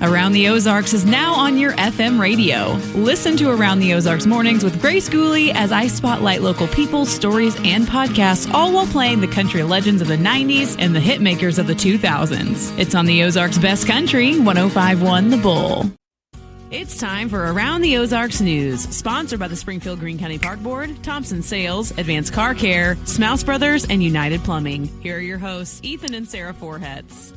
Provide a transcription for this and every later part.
Around the Ozarks is now on your FM radio. Listen to Around the Ozarks mornings with Grace Gooley as I spotlight local people, stories, and podcasts, all while playing the country legends of the 90s and the hit makers of the 2000s. It's on the Ozarks Best Country, 105.1 The Bull. It's time for Around the Ozarks News, sponsored by the Springfield Greene County Park Board, Thompson Sales, Advanced Car Care, Smouse Brothers, and United Plumbing. Here are your hosts, Ethan and Sarah Forhetz.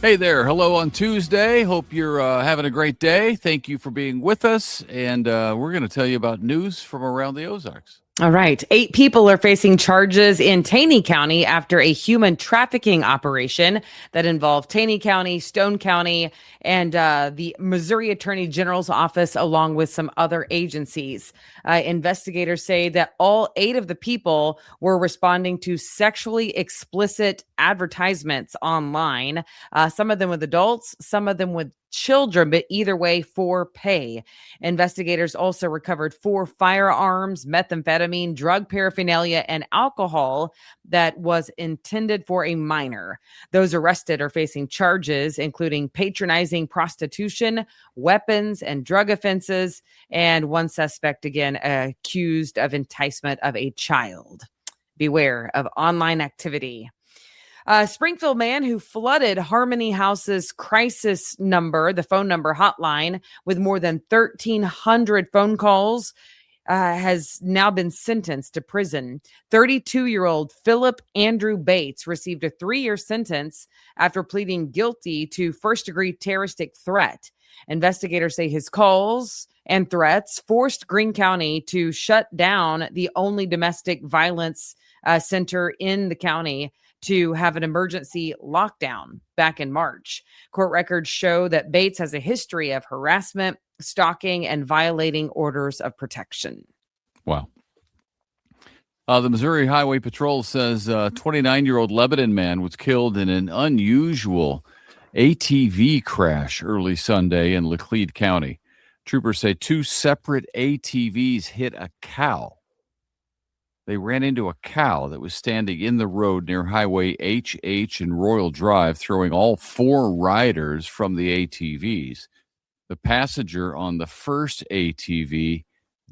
Hey there. Hello on Tuesday. Hope you're having a great day. Thank you for being with us. And we're going to tell you about news from around the Ozarks. All right. 8 people are facing charges in Taney County after a human trafficking operation that involved Taney County, Stone County, and the Missouri Attorney General's office, along with some other agencies. Investigators say that all 8 of the people were responding to sexually explicit advertisements online, some of them with adults, some of them with children, but either way for pay. Investigators also recovered 4 firearms, methamphetamine, drug paraphernalia, and alcohol that was intended for a minor. Those arrested are facing charges including patronizing prostitution, weapons, and drug offenses, and one suspect again accused of enticement of a child. Beware of online activity. A Springfield man who flooded Harmony House's crisis number, the phone number hotline, with more than 1,300 phone calls, has now been sentenced to prison. 32-year-old Philip Andrew Bates received a 3-year sentence after pleading guilty to first-degree terroristic threat. Investigators say his calls and threats forced Greene County to shut down the only domestic violence center in the county to have an emergency lockdown back in March. Court records show that Bates has a history of harassment, stalking, and violating orders of protection. Wow. The Missouri Highway Patrol says a 29-year-old Lebanon man was killed in an unusual ATV crash early Sunday in Laclede County. Troopers say 2 separate ATVs hit a cow. They ran into a cow that was standing in the road near Highway HH and Royal Drive, throwing all 4 riders from the ATVs. The passenger on the first ATV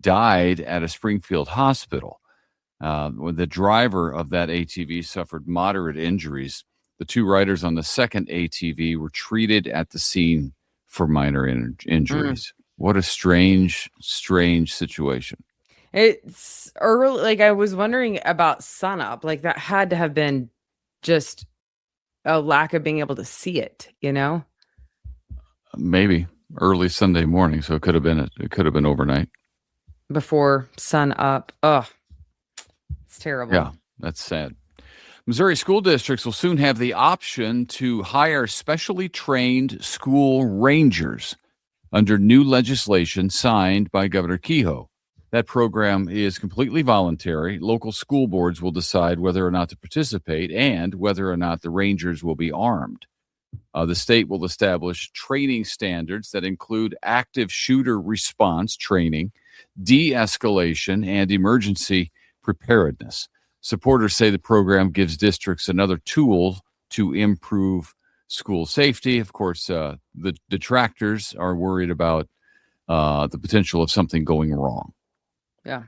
died at a Springfield hospital. The driver of that ATV suffered moderate injuries. The 2 riders on the second ATV were treated at the scene for minor injuries. What a strange situation. It's early. Like, I was wondering about sunup. Like, that had to have been just a lack of being able to see it, you know? Maybe early Sunday morning. So it could have been overnight. Before sun up. Oh, it's terrible. Yeah, that's sad. Missouri school districts will soon have the option to hire specially trained school rangers under new legislation signed by Governor Kehoe. That program is completely voluntary. Local school boards will decide whether or not to participate and whether or not the rangers will be armed. The state will establish training standards that include active shooter response training, de-escalation, and emergency preparedness. Supporters say the program gives districts another tool to improve school safety. Of course, the detractors are worried about the potential of something going wrong. Yeah.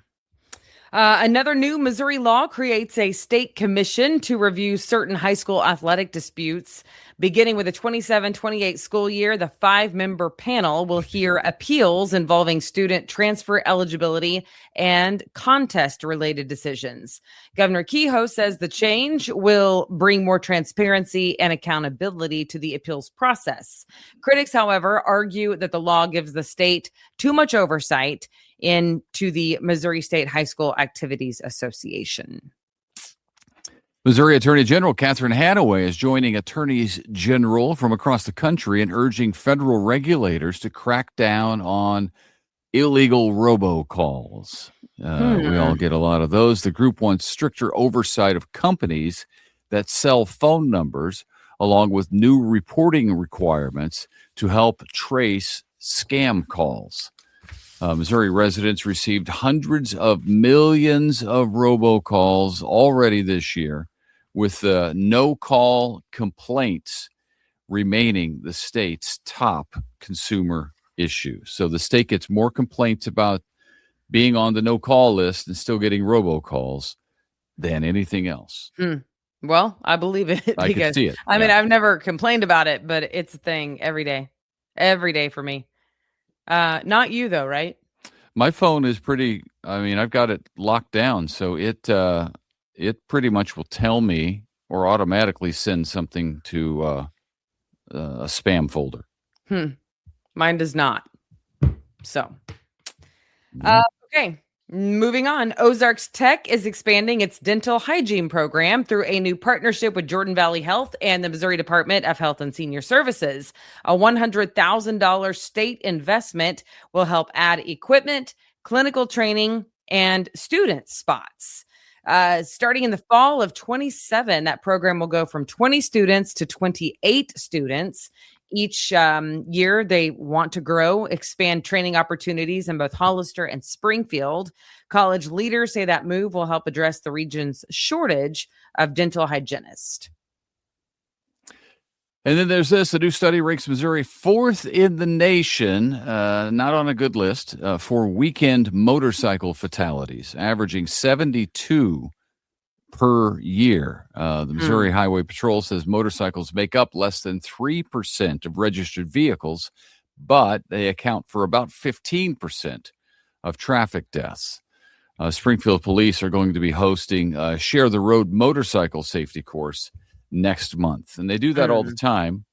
Another new Missouri law creates a state commission to review certain high school athletic disputes. Beginning with the 27-28 school year, the 5-member panel will hear appeals involving student transfer eligibility and contest-related decisions. Governor Kehoe says the change will bring more transparency and accountability to the appeals process. Critics, however, argue that the law gives the state too much oversight into the Missouri State High School Activities Association. Missouri Attorney General Catherine Hanaway is joining attorneys general from across the country and urging federal regulators to crack down on illegal robocalls. We all get a lot of those. The group wants stricter oversight of companies that sell phone numbers, along with new reporting requirements to help trace scam calls. Missouri residents received hundreds of millions of robocalls already this year, with no-call complaints remaining the state's top consumer issue. So the state gets more complaints about being on the no-call list and still getting robocalls than anything else. Well, I believe it I can because see it. I mean, I've never complained about it, but it's a thing every day for me. Not you though, right? My phone is pretty, I mean, I've got it locked down, so it pretty much will tell me or automatically send something to a spam folder. Mine does not. So, okay. Moving on, Ozarks Tech is expanding its dental hygiene program through a new partnership with Jordan Valley Health and the Missouri Department of Health and Senior Services. A $100,000 state investment will help add equipment, clinical training, and student spots. Starting in the fall of 27, that program will go from 20 students to 28 students. Each year, they want to grow, expand training opportunities in both Hollister and Springfield. College leaders say that move will help address the region's shortage of dental hygienists. And then there's this. A new study ranks Missouri 4th in the nation, not on a good list, for weekend motorcycle fatalities, averaging 72 per year. The Missouri Highway Patrol says motorcycles make up less than 3% of registered vehicles, but they account for about 15% of traffic deaths. Springfield police are going to be hosting a Share the Road motorcycle safety course next month. And they do that all the time,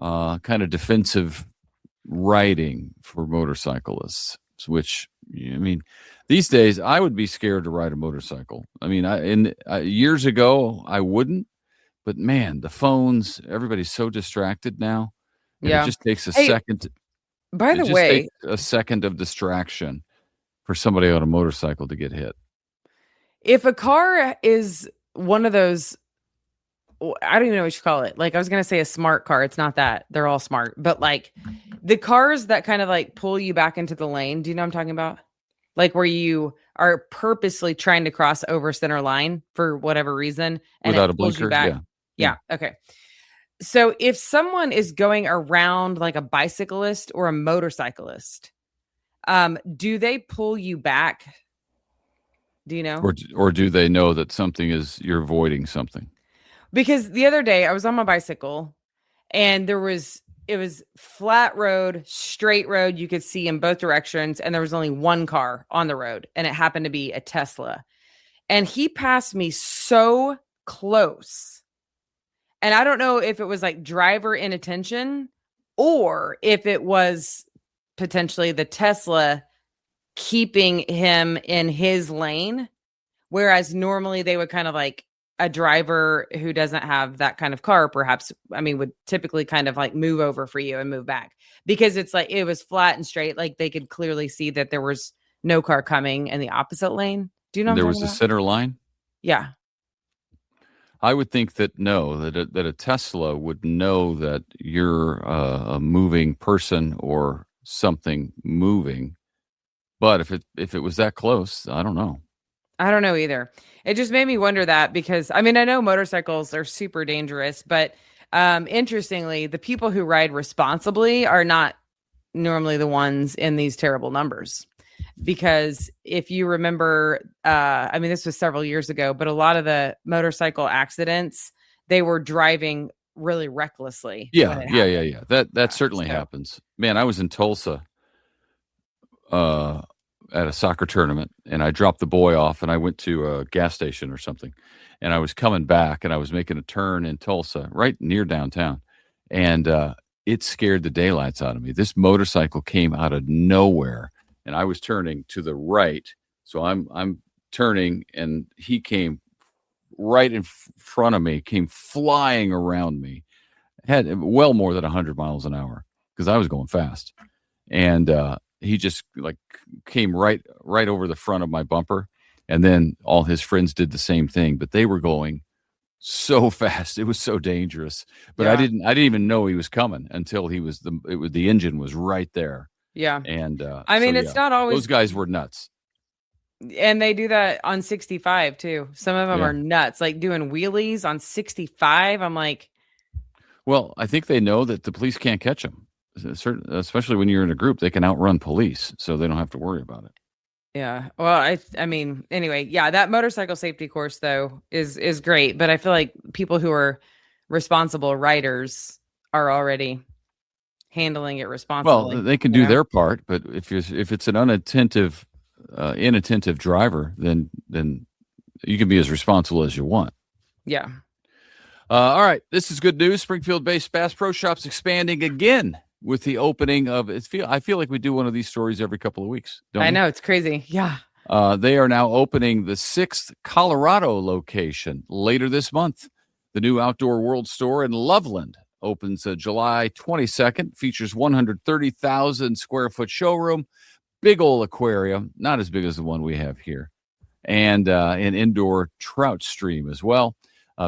kind of defensive riding for motorcyclists, which, I mean, these days, I would be scared to ride a motorcycle. I mean, years ago, I wouldn't. But man, the phones, everybody's so distracted now. It just takes a second. By the way, a second of distraction for somebody on a motorcycle to get hit. If a car is one of those, I don't even know what you call it. Like, I was going to say a smart car. It's not that. They're all smart. But like the cars that kind of like pull you back into the lane. Do you know what I'm talking about? Like where you are purposely trying to cross over center line for whatever reason. And without it a pulls blinker? you back. Yeah. Okay. So if someone is going around like a bicyclist or a motorcyclist, do they pull you back? Do you know? Or do they know that you're avoiding something? Because the other day I was on my bicycle and it was flat road, straight road. You could see in both directions. And there was only one car on the road and it happened to be a Tesla. And he passed me so close. And I don't know if it was like driver inattention or if it was potentially the Tesla keeping him in his lane. Whereas normally they would kind of like, a driver who doesn't have that kind of car, perhaps, I mean, would typically kind of like move over for you and move back because it's like, it was flat and straight. Like they could clearly see that there was no car coming in the opposite lane. Do you know? There was a center line? Yeah. I would think that that a Tesla would know that you're a moving person or something moving. But if it was that close, I don't know. I don't know either. It just made me wonder that because, I mean, I know motorcycles are super dangerous, but interestingly, the people who ride responsibly are not normally the ones in these terrible numbers. Because if you remember, I mean, this was several years ago, but a lot of the motorcycle accidents, they were driving really recklessly. Yeah. That certainly happens. Man, I was in Tulsa at a soccer tournament and I dropped the boy off and I went to a gas station or something and I was coming back and I was making a turn in Tulsa right near downtown and it scared the daylights out of me. This motorcycle came out of nowhere and I was turning to the right. So I'm turning and he came right in front of me, came flying around me, had well more than 100 miles an hour because I was going fast. And he just like came right over the front of my bumper. And then all his friends did the same thing, but they were going so fast. It was so dangerous, but I didn't even know he was coming until the engine was right there. Yeah. And I mean, it's not always, those guys were nuts. And they do that on 65 too. Some of them are nuts, like doing wheelies on 65. I'm like, well, I think they know that the police can't catch them. especially when you're in a group, they can outrun police, so they don't have to worry about it. Yeah. Well, I mean, anyway, yeah, that motorcycle safety course though is great, but I feel like people who are responsible riders are already handling it responsibly. Well, they can do their part, but if it's an inattentive driver, then you can be as responsible as you want. Yeah. All right, this is good news. Springfield-based Bass Pro Shops expanding again with the opening of I feel like we do one of these stories every couple of weeks. I know, it's crazy. Yeah. They are now opening the 6th Colorado location later this month. The new Outdoor World store in Loveland opens July 22nd, features 130,000 square foot showroom, big old aquarium, not as big as the one we have here, and an indoor trout stream as well.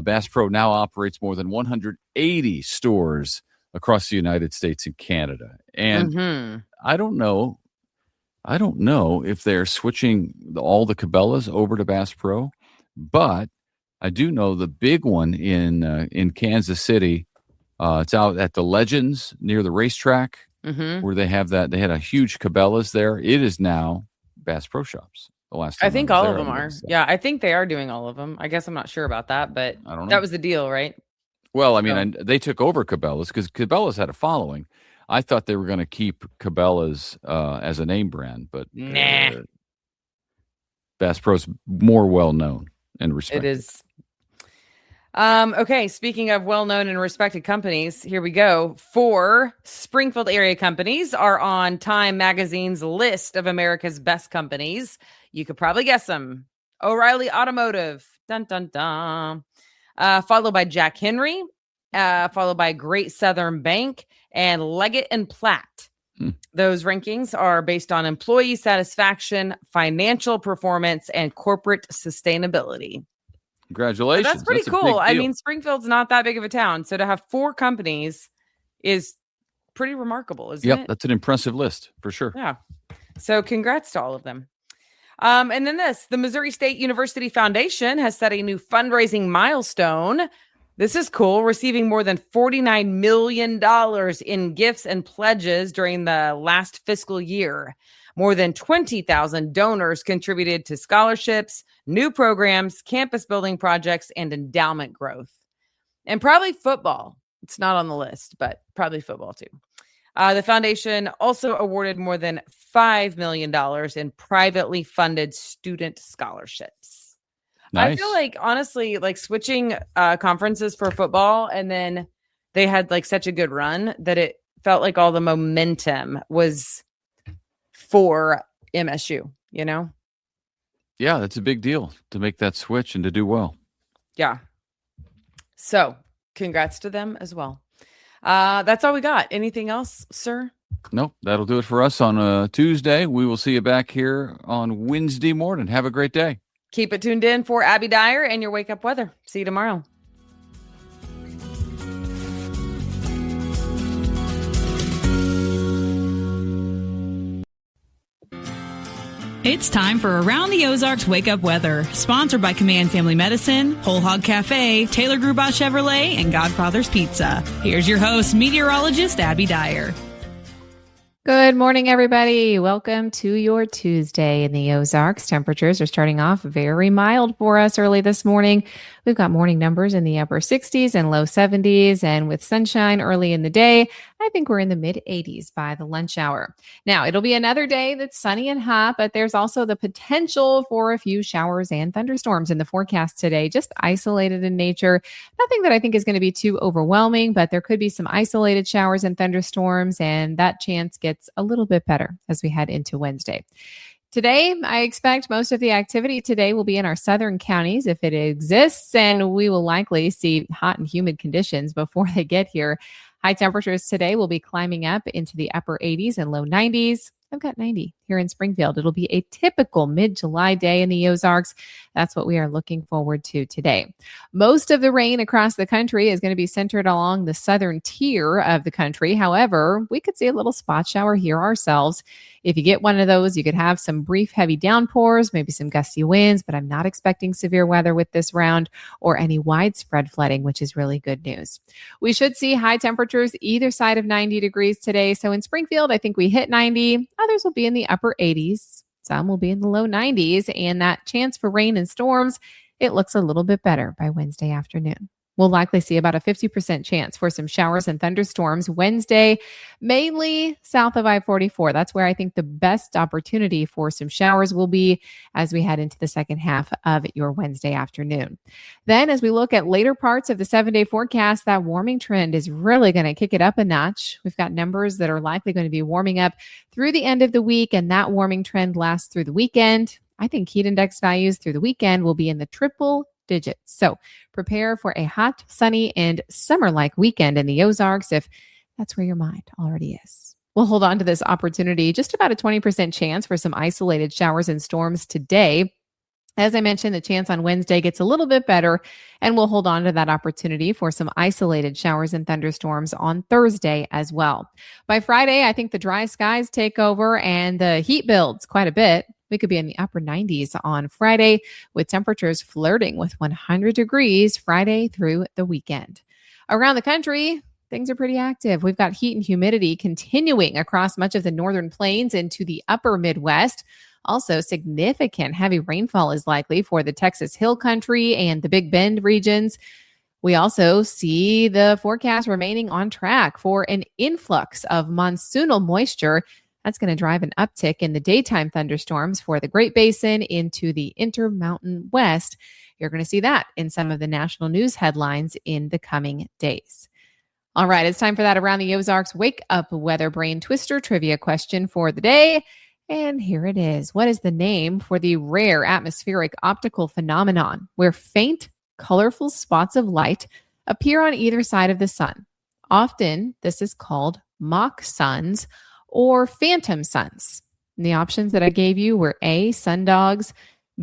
Bass Pro now operates more than 180 stores across the United States and Canada. And I don't know if they're switching all the Cabela's over to Bass Pro, but I do know the big one in Kansas City. It's out at the Legends near the racetrack where they have that. They had a huge Cabela's there. It is now Bass Pro Shops. The last time I think all of them are. Yeah, I think they are doing all of them. I guess I'm not sure about that, but I don't know. That was the deal, right? Well, I mean, they took over Cabela's because Cabela's had a following. I thought they were going to keep Cabela's as a name brand, but nah. Bass Pro's more well-known and respected. It is. Okay, speaking of well-known and respected companies, here we go. 4 Springfield area companies are on Time Magazine's list of America's best companies. You could probably guess them. O'Reilly Automotive, dun dun dun. Followed by Jack Henry, followed by Great Southern Bank, and Leggett and Platt. Those rankings are based on employee satisfaction, financial performance, and corporate sustainability. Congratulations. So that's pretty cool. I mean, Springfield's not that big of a town, so to have 4 companies is pretty remarkable, isn't it? Yep, that's an impressive list for sure. Yeah. So congrats to all of them. And then the Missouri State University Foundation has set a new fundraising milestone. This is cool, receiving more than $49 million in gifts and pledges during the last fiscal year. More than 20,000 donors contributed to scholarships, new programs, campus building projects, and endowment growth. And probably football. It's not on the list, but probably football too. The foundation also awarded more than $5 million in privately funded student scholarships. Nice. I feel like, honestly, like switching conferences for football, and then they had like such a good run that it felt like all the momentum was for MSU, you know? Yeah, that's a big deal to make that switch and to do well. Yeah. So congrats to them as well. That's all we got. Anything else, sir? Nope. That'll do it for us on Tuesday. We will see you back here on Wednesday morning. Have a great day. Keep it tuned in for Abby Dyer and your Wake Up Weather. See you tomorrow. It's time for Around the Ozarks Wake Up Weather, sponsored by Command Family Medicine, Whole Hog Cafe, Taylor Grubat Chevrolet, and Godfather's Pizza. Here's your host, meteorologist Abby Dyer. Good morning, everybody. Welcome to your Tuesday in the Ozarks. Temperatures are starting off very mild for us early this morning. We've got morning numbers in the upper 60s and low 70s, and with sunshine early in the day, I think we're in the mid 80s by the lunch hour. Now, it'll be another day that's sunny and hot, but there's also the potential for a few showers and thunderstorms in the forecast today, just isolated in nature. Nothing that I think is going to be too overwhelming, but there could be some isolated showers and thunderstorms, and that chance gets a little bit better as we head into Wednesday. Today, I expect most of the activity today will be in our southern counties if it exists, and we will likely see hot and humid conditions before they get here. High temperatures today will be climbing up into the upper 80s and low 90s. I've got 90 here in Springfield. It'll be a typical mid-July day in the Ozarks. That's what we are looking forward to today. Most of the rain across the country is going to be centered along the southern tier of the country. However, we could see a little spot shower here ourselves. If you get one of those, you could have some brief heavy downpours, maybe some gusty winds, but I'm not expecting severe weather with this round or any widespread flooding, which is really good news. We should see high temperatures either side of 90 degrees today. So in Springfield, I think we hit 90. Others will be in the upper 80s. Some will be in the low 90s. And that chance for rain and storms, it looks a little bit better by Wednesday afternoon. We'll likely see about a 50% chance for some showers and thunderstorms Wednesday, mainly south of I-44. That's where I think the best opportunity for some showers will be as we head into the second half of your Wednesday afternoon. Then as we look at later parts of the 7-day forecast, that warming trend is really going to kick it up a notch. We've got numbers that are likely going to be warming up through the end of the week, and that warming trend lasts through the weekend. I think heat index values through the weekend will be in the triple digits. So prepare for a hot, sunny, and summer-like weekend in the Ozarks if that's where your mind already is. We'll hold on to this opportunity. Just about a 20% chance for some isolated showers and storms today. As I mentioned, the chance on Wednesday gets a little bit better, and we'll hold on to that opportunity for some isolated showers and thunderstorms on Thursday as well. By Friday, I think the dry skies take over and the heat builds quite a bit. We could be in the upper 90s on Friday with temperatures flirting with 100 degrees Friday through the weekend. Around the country, things are pretty active. We've got heat and humidity continuing across much of the northern plains into the upper Midwest. Also, significant heavy rainfall is likely for the Texas Hill Country and the Big Bend regions. We also see the forecast remaining on track for an influx of monsoonal moisture. That's going to drive an uptick in the daytime thunderstorms for the Great Basin into the Intermountain West. You're going to see that in some of the national news headlines in the coming days. All right, it's time for that Around the Ozarks Wake Up Weather Brain Twister trivia question for the day. And here it is. What is the name for the rare atmospheric optical phenomenon where faint, colorful spots of light appear on either side of the sun? Often, this is called mock suns or phantom suns. And the options that I gave you were A, sundogs,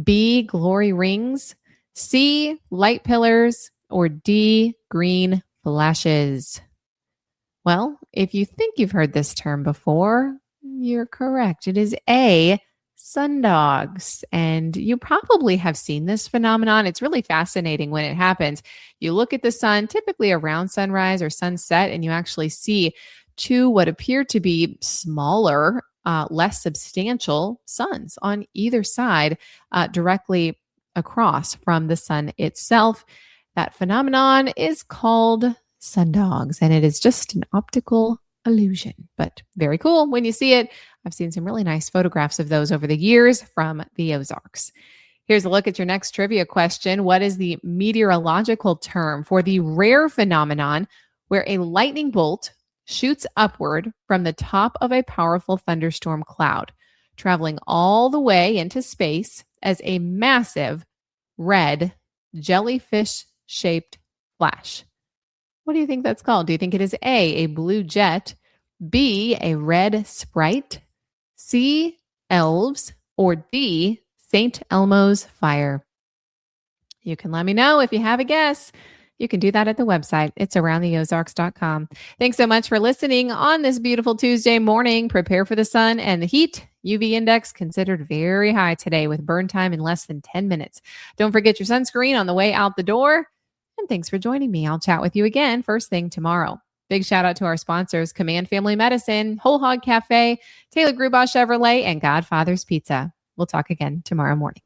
B, glory rings, C, light pillars, or D, green flashes. Well, if you think you've heard this term before, you're correct. It is A, sundogs. And you probably have seen this phenomenon. It's really fascinating when it happens. You look at the sun, typically around sunrise or sunset, and you actually see two what appear to be smaller, less substantial suns on either side, directly across from the sun itself. That phenomenon is called sundogs, and it is just an optical illusion, but very cool when you see it. I've seen some really nice photographs of those over the years from the Ozarks. Here's a look at your next trivia question. What is the meteorological term for the rare phenomenon where a lightning bolt shoots upward from the top of a powerful thunderstorm cloud, traveling all the way into space as a massive red jellyfish-shaped flash? What do you think that's called? Do you think it is A, blue jet, B, a red sprite, C, elves, or D, St. Elmo's fire? You can let me know if you have a guess. You can do that at the website. It's aroundtheozarks.com. Thanks so much for listening on this beautiful Tuesday morning. Prepare for the sun and the heat. UV index considered very high today with burn time in less than 10 minutes. Don't forget your sunscreen on the way out the door. And thanks for joining me. I'll chat with you again first thing tomorrow. Big shout out to our sponsors, Command Family Medicine, Whole Hog Cafe, Taylor Grubaugh Chevrolet, and Godfather's Pizza. We'll talk again tomorrow morning.